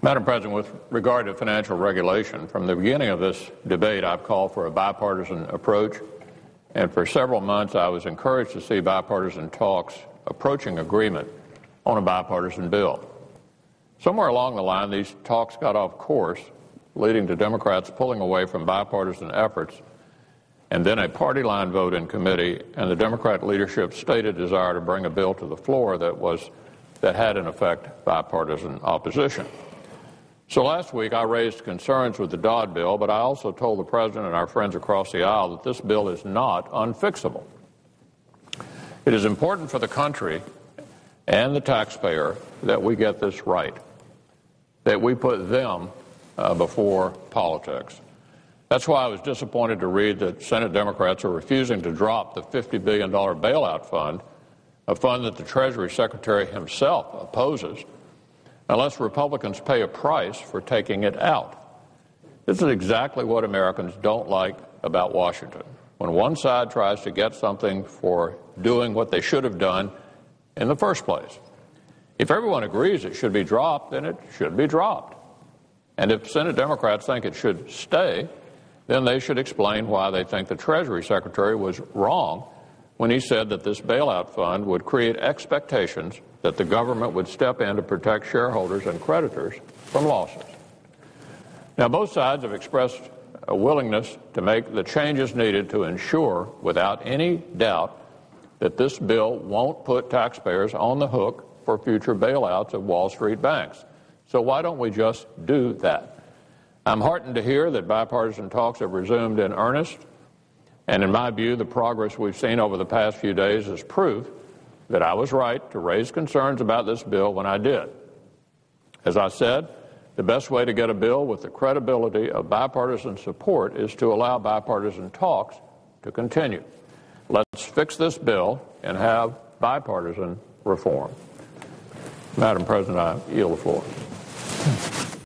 Madam President, with regard to financial regulation, from the beginning of this debate, I've called for a bipartisan approach, and for several months I was encouraged to see bipartisan talks approaching agreement on a bipartisan bill. Somewhere along the line, these talks got off course, leading to Democrats pulling away from bipartisan efforts, and then a party line vote in committee, and the Democrat leadership's stated desire to bring a bill to the floor that had, in effect, bipartisan opposition. So last week I raised concerns with the Dodd bill, but I also told the President and our friends across the aisle that this bill is not unfixable. It is important for the country and the taxpayer that we get this right, that we put them before politics. That's why I was disappointed to read that Senate Democrats are refusing to drop the $50 billion bailout fund, a fund that the Treasury Secretary himself opposes, unless Republicans pay a price for taking it out. This is exactly what Americans don't like about Washington. When one side tries to get something for doing what they should have done in the first place. If everyone agrees it should be dropped, then it should be dropped. And if Senate Democrats think it should stay, then they should explain why they think the Treasury Secretary was wrong when he said that this bailout fund would create expectations that the government would step in to protect shareholders and creditors from losses. Now, both sides have expressed a willingness to make the changes needed to ensure, without any doubt, that this bill won't put taxpayers on the hook for future bailouts of Wall Street banks. So why don't we just do that? I'm heartened to hear that bipartisan talks have resumed in earnest, and in my view, the progress we've seen over the past few days is proof that I was right to raise concerns about this bill when I did. As I said, the best way to get a bill with the credibility of bipartisan support is to allow bipartisan talks to continue. Let's fix this bill and have bipartisan reform. Madam President, I yield the floor.